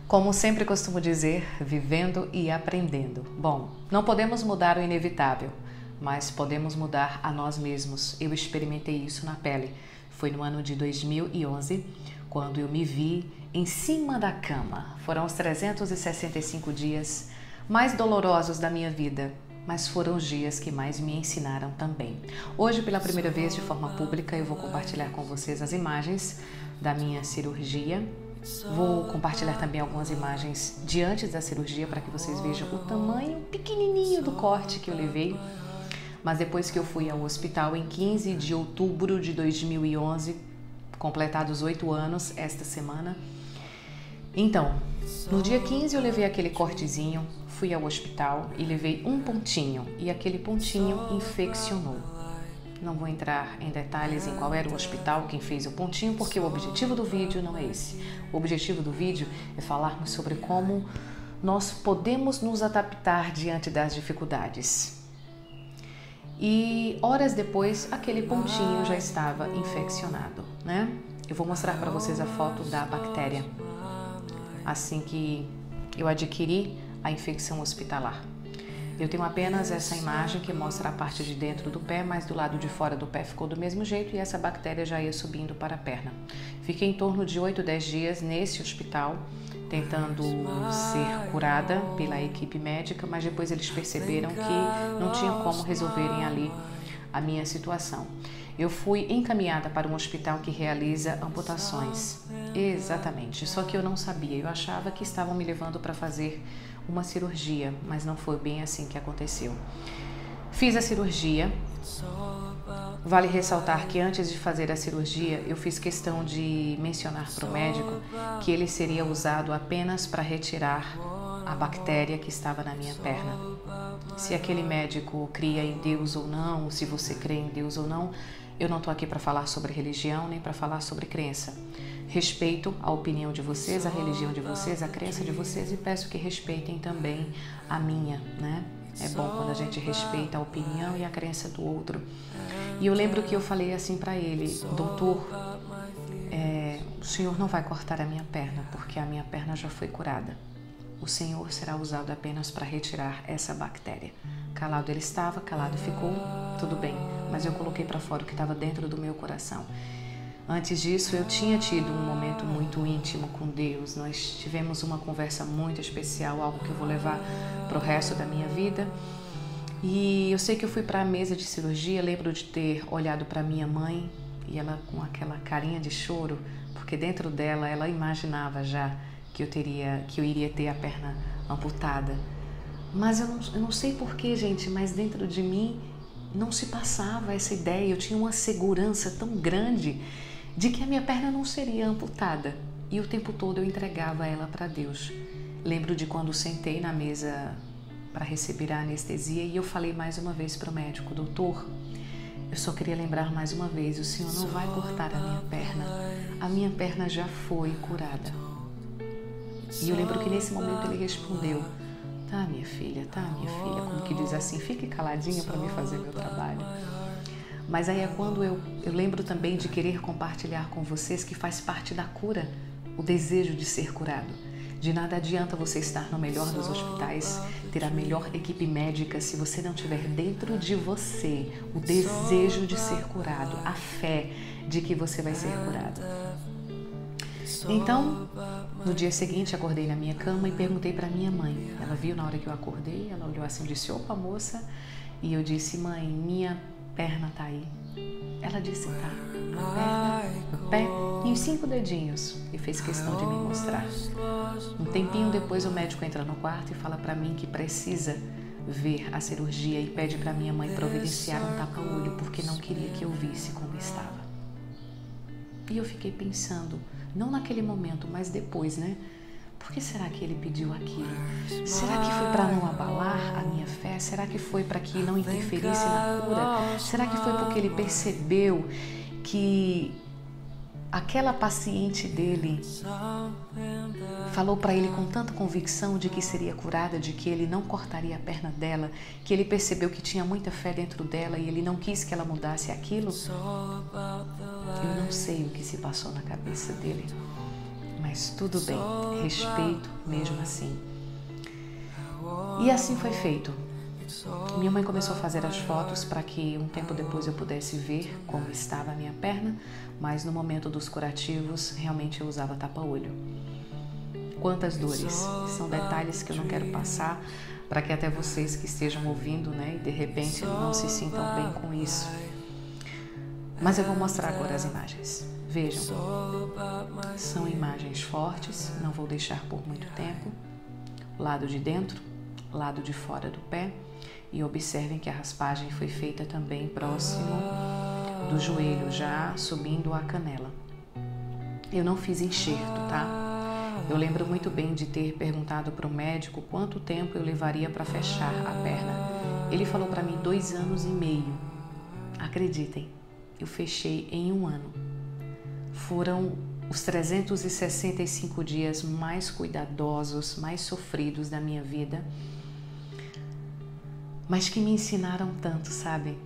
Como sempre costumo dizer, vivendo e aprendendo. Bom, não podemos mudar o inevitável, mas podemos mudar a nós mesmos. Eu experimentei isso na pele. Foi no ano de 2011, quando eu me vi em cima da cama. Foram os 365 dias mais dolorosos da minha vida, mas foram os dias que mais me ensinaram também. Hoje, pela primeira vez de forma pública, eu vou compartilhar com vocês as imagens da minha cirurgia. Vou compartilhar também algumas imagens de antes da cirurgia para que vocês vejam o tamanho pequenininho do corte que eu levei. Mas depois que eu fui ao hospital em 15 de outubro de 2011, completados 8 anos esta semana. Então, no dia 15 eu levei aquele cortezinho, fui ao hospital e levei um pontinho e aquele pontinho infeccionou. Não vou entrar em detalhes em qual era o hospital, quem fez o pontinho, porque o objetivo do vídeo não é esse. O objetivo do vídeo é falarmos sobre como nós podemos nos adaptar diante das dificuldades. E horas depois, aquele pontinho já estava infeccionado, né? Eu vou mostrar para vocês a foto da bactéria, assim que eu adquiri a infecção hospitalar. Eu tenho apenas essa imagem que mostra a parte de dentro do pé, mas do lado de fora do pé ficou do mesmo jeito e essa bactéria já ia subindo para a perna. Fiquei em torno de 8 a 10 dias nesse hospital, tentando ser curada pela equipe médica, mas depois eles perceberam que não tinha como resolverem ali a minha situação. Eu fui encaminhada para um hospital que realiza amputações. Exatamente, só que eu não sabia, eu achava que estavam me levando para fazer uma cirurgia, mas não foi bem assim que aconteceu. Fiz a cirurgia. Vale ressaltar que antes de fazer a cirurgia, eu fiz questão de mencionar para o médico que ele seria usado apenas para retirar a bactéria que estava na minha perna. Se aquele médico cria em Deus ou não, se você crê em Deus ou não, eu não estou aqui para falar sobre religião nem para falar sobre crença. Respeito a opinião de vocês, a religião de vocês, a crença de vocês e peço que respeitem também a minha, né? É bom quando a gente respeita a opinião e a crença do outro. E eu lembro que eu falei assim para ele: doutor, o senhor não vai cortar a minha perna, porque a minha perna já foi curada. O senhor será usado apenas para retirar essa bactéria. Calado ele estava, calado ficou, tudo bem, mas eu coloquei para fora o que estava dentro do meu coração. Antes disso, eu tinha tido um momento muito íntimo com Deus. Nós tivemos uma conversa muito especial, algo que eu vou levar para o resto da minha vida. E eu sei que eu fui para a mesa de cirurgia, lembro de ter olhado para minha mãe e ela com aquela carinha de choro, porque dentro dela ela imaginava já que eu iria ter a perna amputada. Mas eu não sei porquê, gente, mas dentro de mim não se passava essa ideia. Eu tinha uma segurança tão grande de que a minha perna não seria amputada. E o tempo todo eu entregava ela para Deus. Lembro de quando sentei na mesa para receber a anestesia e eu falei mais uma vez para o médico: doutor, eu só queria lembrar mais uma vez, o senhor não vai cortar a minha perna. A minha perna já foi curada. E eu lembro que nesse momento ele respondeu: tá, minha filha, como que diz assim, fique caladinha para me fazer meu trabalho. Mas aí é quando eu lembro também de querer compartilhar com vocês que faz parte da cura, o desejo de ser curado. De nada adianta você estar no melhor dos hospitais, ter a melhor equipe médica, se você não tiver dentro de você o desejo de ser curado, a fé de que você vai ser curado. Então, no dia seguinte, acordei na minha cama e perguntei para minha mãe. Ela viu na hora que eu acordei, ela olhou assim e disse: opa, moça. E eu disse: mãe, minha perna tá aí. Ela disse: tá, a perna, o pé e os 5 dedinhos. E fez questão de me mostrar. Um tempinho depois, o médico entra no quarto e fala para mim que precisa ver a cirurgia e pede para minha mãe providenciar um tapa-olho, porque não queria que eu visse como estava. E eu fiquei pensando, não naquele momento, mas depois, né? Por que será que ele pediu aquilo? Será que foi para não abalar a minha fé? Será que foi para que não interferisse na cura? Será que foi porque ele percebeu que aquela paciente dele falou para ele com tanta convicção de que seria curada, de que ele não cortaria a perna dela, que ele percebeu que tinha muita fé dentro dela e ele não quis que ela mudasse aquilo? Eu não sei o que se passou na cabeça dele, mas tudo bem, respeito mesmo assim. E assim foi feito. Minha mãe começou a fazer as fotos para que um tempo depois eu pudesse ver como estava a minha perna, mas no momento dos curativos realmente eu usava tapa-olho. Quantas dores! São detalhes que eu não quero passar para que até vocês que estejam ouvindo, né, e de repente não se sintam bem com isso. Mas eu vou mostrar agora as imagens. Vejam, são imagens fortes, não vou deixar por muito tempo. Lado de dentro, lado de fora do pé. E observem que a raspagem foi feita também próximo do joelho, já subindo a canela. Eu não fiz enxerto, tá? Eu lembro muito bem de ter perguntado para o médico quanto tempo eu levaria para fechar a perna. Ele falou para mim 2 anos e meio. Acreditem, eu fechei em 1 ano. Foram os 365 dias mais cuidadosos, mais sofridos da minha vida, mas que me ensinaram tanto, sabe?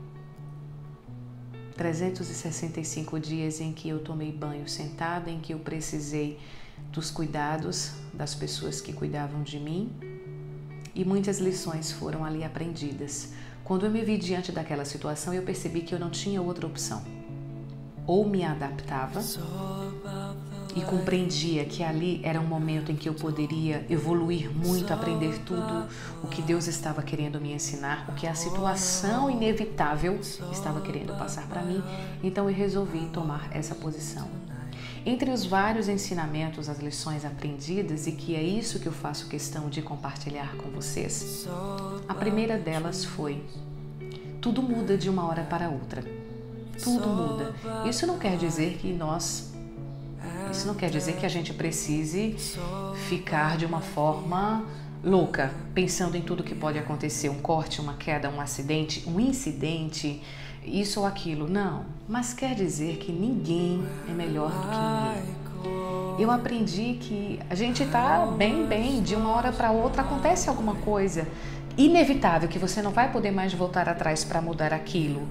365 dias em que eu tomei banho sentada, em que eu precisei dos cuidados das pessoas que cuidavam de mim, e muitas lições foram ali aprendidas. Quando eu me vi diante daquela situação, eu percebi que eu não tinha outra opção. Ou me adaptava e compreendia que ali era um momento em que eu poderia evoluir muito, aprender tudo o que Deus estava querendo me ensinar, o que a situação inevitável estava querendo passar para mim. Então eu resolvi tomar essa posição. Entre os vários ensinamentos, as lições aprendidas, e que é isso que eu faço questão de compartilhar com vocês, a primeira delas foi: tudo muda de uma hora para outra. Tudo muda. Isso não quer dizer que a gente precise ficar de uma forma louca, pensando em tudo que pode acontecer, um corte, uma queda, um acidente, um incidente, isso ou aquilo. Não, mas quer dizer que ninguém é melhor do que ninguém. Eu aprendi que a gente está bem, de uma hora para outra acontece alguma coisa inevitável, que você não vai poder mais voltar atrás para mudar aquilo.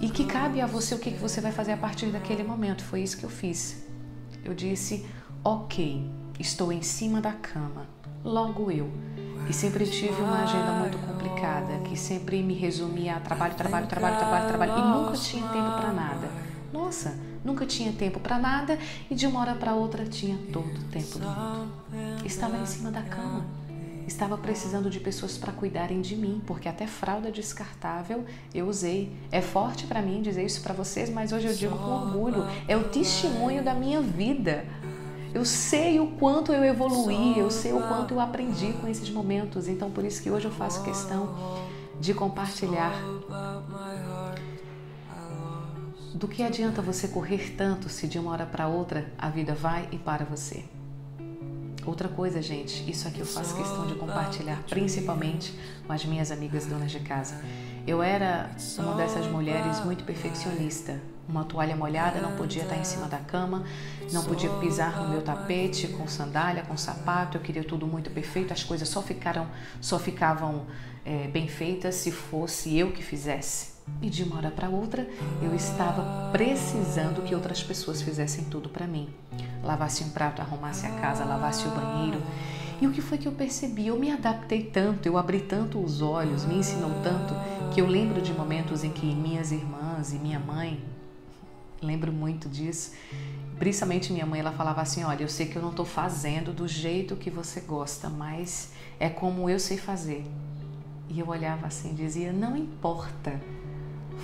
E que cabe a você o que você vai fazer a partir daquele momento. Foi isso que eu fiz. Eu disse, ok, estou em cima da cama, logo eu, que sempre tive uma agenda muito complicada, que sempre me resumia a trabalho, e nunca tinha tempo para nada. Nossa, nunca tinha tempo para nada e de uma hora para outra tinha todo o tempo do mundo. Estava em cima da cama. Estava precisando de pessoas para cuidarem de mim, porque até fralda descartável eu usei. É forte para mim dizer isso para vocês, mas hoje eu digo com orgulho. É o testemunho da minha vida. Eu sei o quanto eu evoluí, eu sei o quanto eu aprendi com esses momentos. Então, por isso que hoje eu faço questão de compartilhar. Do que adianta você correr tanto se de uma hora para outra a vida vai e para você? Outra coisa, gente, isso aqui eu faço questão de compartilhar, principalmente com as minhas amigas donas de casa. Eu era uma dessas mulheres muito perfeccionista. Uma toalha molhada não podia estar em cima da cama, não podia pisar no meu tapete com sandália, com sapato. Eu queria tudo muito perfeito, as coisas só ficavam bem feitas se fosse eu que fizesse. E de uma hora para outra, eu estava precisando que outras pessoas fizessem tudo para mim. Lavasse um prato, arrumasse a casa, lavasse o banheiro. E o que foi que eu percebi? Eu me adaptei tanto, eu abri tanto os olhos, me ensinou tanto, que eu lembro de momentos em que minhas irmãs e minha mãe, lembro muito disso, principalmente minha mãe, ela falava assim, olha, eu sei que eu não estou fazendo do jeito que você gosta, mas é como eu sei fazer. E eu olhava assim e dizia, não importa,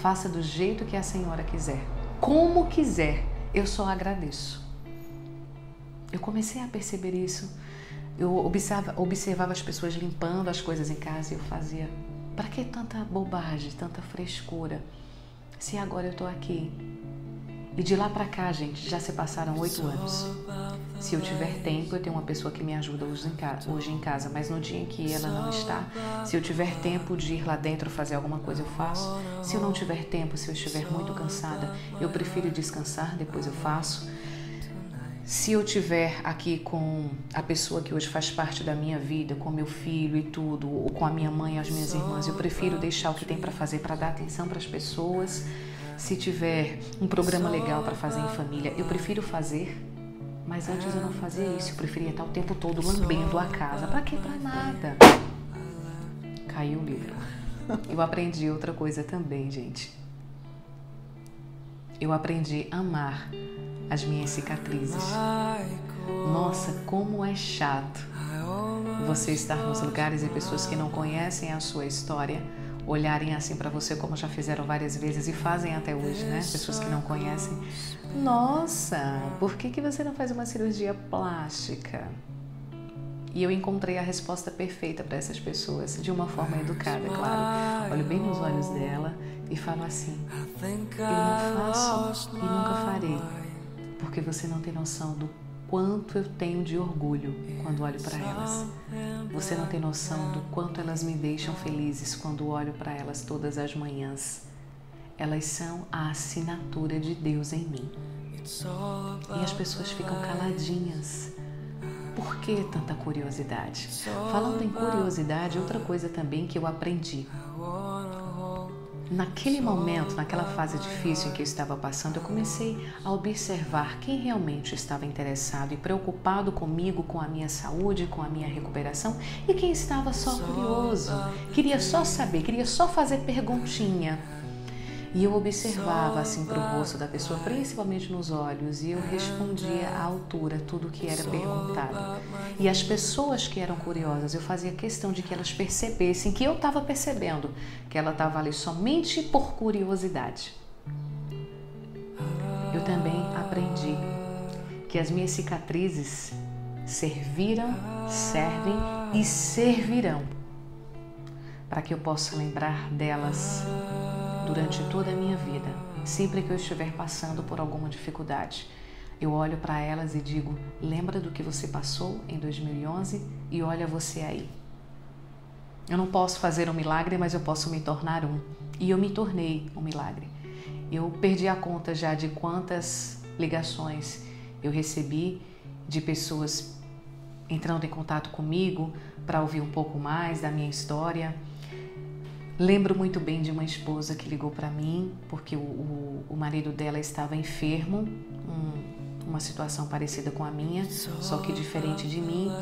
faça do jeito que a senhora quiser, como quiser, eu só agradeço. Eu comecei a perceber isso. Eu observava as pessoas limpando as coisas em casa e eu fazia, para que tanta bobagem, tanta frescura, se agora eu estou aqui? E de lá para cá, gente, já se passaram 8 anos. Se eu tiver tempo, eu tenho uma pessoa que me ajuda hoje em casa, mas no dia em que ela não está, se eu tiver tempo de ir lá dentro fazer alguma coisa, eu faço. Se eu não tiver tempo, se eu estiver muito cansada, eu prefiro descansar, depois eu faço. Se eu estiver aqui com a pessoa que hoje faz parte da minha vida, com meu filho e tudo, ou com a minha mãe e as minhas irmãs, eu prefiro deixar o que tem para fazer para dar atenção para as pessoas. Se tiver um programa legal para fazer em família, eu prefiro fazer, Mas antes eu não fazia isso, eu preferia estar o tempo todo lambendo a casa. Pra quê? Pra nada. Caiu o livro. Eu aprendi outra coisa também, gente. Eu aprendi a amar as minhas cicatrizes. Nossa, como é chato você estar nos lugares e pessoas que não conhecem a sua história olharem assim para você como já fizeram várias vezes e fazem até hoje, né? Pessoas que não conhecem. Nossa, por que você não faz uma cirurgia plástica? E eu encontrei a resposta perfeita para essas pessoas, de uma forma educada, claro. Olho bem nos olhos dela e falo assim: eu não faço e nunca farei, porque você não tem noção do quanto eu tenho de orgulho quando olho para elas. Você não tem noção do quanto elas me deixam felizes quando olho para elas todas as manhãs. Elas são a assinatura de Deus em mim. E as pessoas ficam caladinhas. Por que tanta curiosidade? Falando em curiosidade, outra coisa também que eu aprendi. Naquele momento, naquela fase difícil em que eu estava passando, eu comecei a observar quem realmente estava interessado e preocupado comigo, com a minha saúde, com a minha recuperação, e quem estava só curioso, queria só saber, queria só fazer perguntinha. E eu observava assim para o rosto da pessoa, principalmente nos olhos, e eu respondia à altura tudo o que era perguntado. E as pessoas que eram curiosas, eu fazia questão de que elas percebessem que eu estava percebendo que ela estava ali somente por curiosidade. Eu também aprendi que as minhas cicatrizes serviram, servem e servirão para que eu possa lembrar delas durante toda a minha vida, sempre que eu estiver passando por alguma dificuldade. Eu olho para elas e digo: lembra do que você passou em 2011 e olha você aí. Eu não posso fazer um milagre, mas eu posso me tornar um. E eu me tornei um milagre. Eu perdi a conta já de quantas ligações eu recebi de pessoas entrando em contato comigo para ouvir um pouco mais da minha história. Lembro muito bem de uma esposa que ligou para mim porque o marido dela estava enfermo, uma situação parecida com a minha, só que diferente de mim.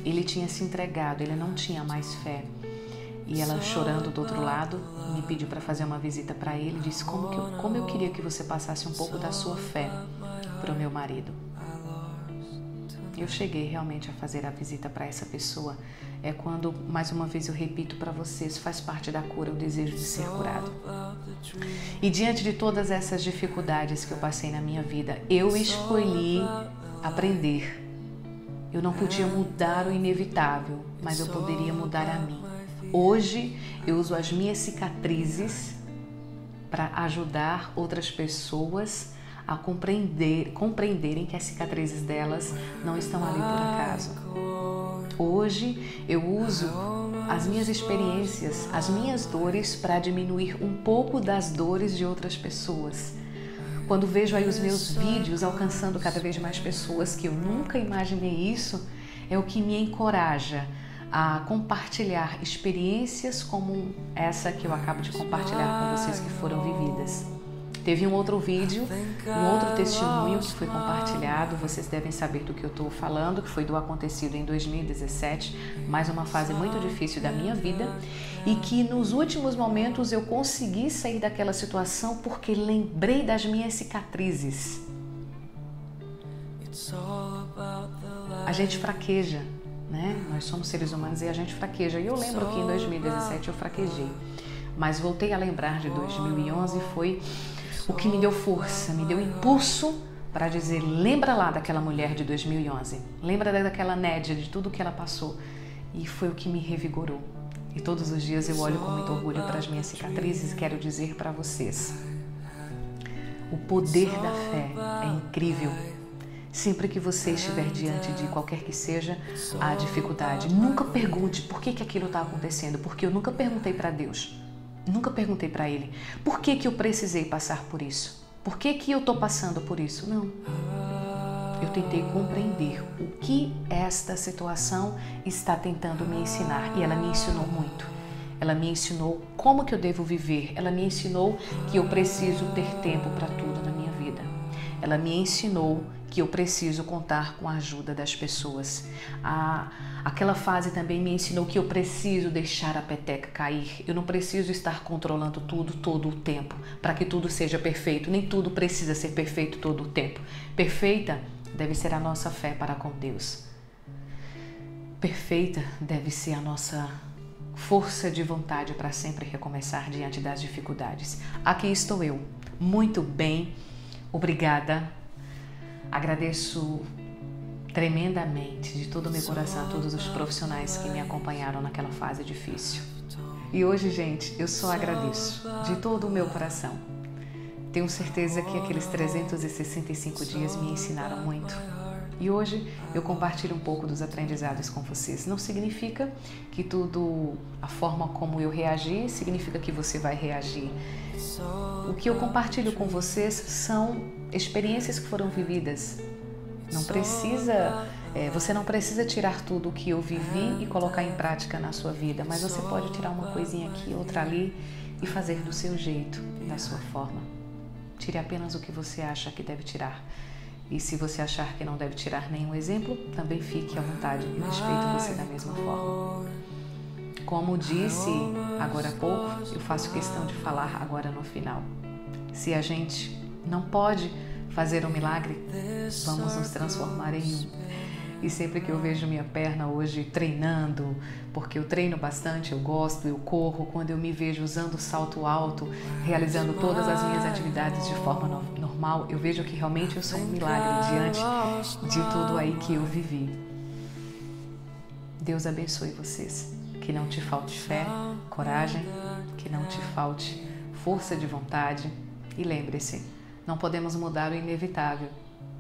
Ele tinha se entregado, ele não tinha mais fé. E ela, chorando do outro lado, me pediu para fazer uma visita para ele, disse como eu queria que você passasse um pouco da sua fé para o meu marido. Eu cheguei realmente a fazer a visita para essa pessoa. É quando, mais uma vez eu repito para vocês, faz parte da cura o desejo de ser curado. E diante de todas essas dificuldades que eu passei na minha vida, eu escolhi aprender. Eu não podia mudar o inevitável, mas eu poderia mudar a mim. Hoje eu uso as minhas cicatrizes para ajudar outras pessoas a compreenderem que as cicatrizes delas não estão ali por acaso. Hoje eu uso as minhas experiências, as minhas dores para diminuir um pouco das dores de outras pessoas. Quando vejo aí os meus vídeos alcançando cada vez mais pessoas que eu nunca imaginei isso, é o que me encoraja a compartilhar experiências como essa que eu acabo de compartilhar com vocês que foram vividas. Teve um outro vídeo, um outro testemunho que foi compartilhado, vocês devem saber do que eu estou falando, que foi do acontecido em 2017, mais uma fase muito difícil da minha vida, e que nos últimos momentos eu consegui sair daquela situação porque lembrei das minhas cicatrizes. A gente fraqueja, né? Nós somos seres humanos e a gente fraqueja. E eu lembro que em 2017 eu fraquejei, mas voltei a lembrar de 2011 e foi o que me deu força, me deu impulso para dizer: lembra lá daquela mulher de 2011, lembra daquela Nédia, de tudo que ela passou. E foi o que me revigorou. E todos os dias eu olho com muito orgulho para as minhas cicatrizes e quero dizer para vocês: o poder da fé é incrível. Sempre que você estiver diante de qualquer que seja a dificuldade, nunca pergunte por que aquilo está acontecendo, porque eu nunca perguntei para Deus. Nunca perguntei para Ele, por que eu precisei passar por isso? Por que eu estou passando por isso? Não. Eu tentei compreender o que esta situação está tentando me ensinar. E ela me ensinou muito. Ela me ensinou como que eu devo viver. Ela me ensinou que eu preciso ter tempo para tudo na minha vida. Ela me ensinou que eu preciso contar com a ajuda das pessoas. Aquela fase também me ensinou que eu preciso deixar a peteca cair. Eu não preciso estar controlando tudo todo o tempo para que tudo seja perfeito. Nem tudo precisa ser perfeito todo o tempo. Perfeita deve ser a nossa fé para com Deus. Perfeita deve ser a nossa força de vontade para sempre recomeçar diante das dificuldades. Aqui estou eu, muito bem, obrigada. Agradeço tremendamente de todo o meu coração a todos os profissionais que me acompanharam naquela fase difícil. E hoje, gente, eu só agradeço de todo o meu coração. Tenho certeza que aqueles 365 dias me ensinaram muito. E hoje eu compartilho um pouco dos aprendizados com vocês. Não significa que a forma como eu reagi, significa que você vai reagir. O que eu compartilho com vocês são experiências que foram vividas. Você não precisa tirar tudo o que eu vivi e colocar em prática na sua vida, mas você pode tirar uma coisinha aqui, outra ali e fazer do seu jeito, da sua forma. Tire apenas o que você acha que deve tirar. E se você achar que não deve tirar nenhum exemplo, também fique à vontade e respeito você da mesma forma. Como disse agora há pouco, eu faço questão de falar agora no final. Se a gente não pode fazer um milagre, vamos nos transformar em um. E sempre que eu vejo minha perna hoje treinando, porque eu treino bastante, eu gosto, eu corro, quando eu me vejo usando salto alto, realizando todas as minhas atividades de forma normal, eu vejo que realmente eu sou um milagre diante de tudo aí que eu vivi. Deus abençoe vocês. Que não te falte fé, coragem, que não te falte força de vontade. E lembre-se, não podemos mudar o inevitável,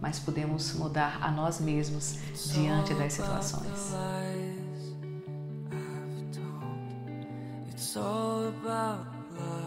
mas podemos mudar a nós mesmos diante das situações. It's all about love.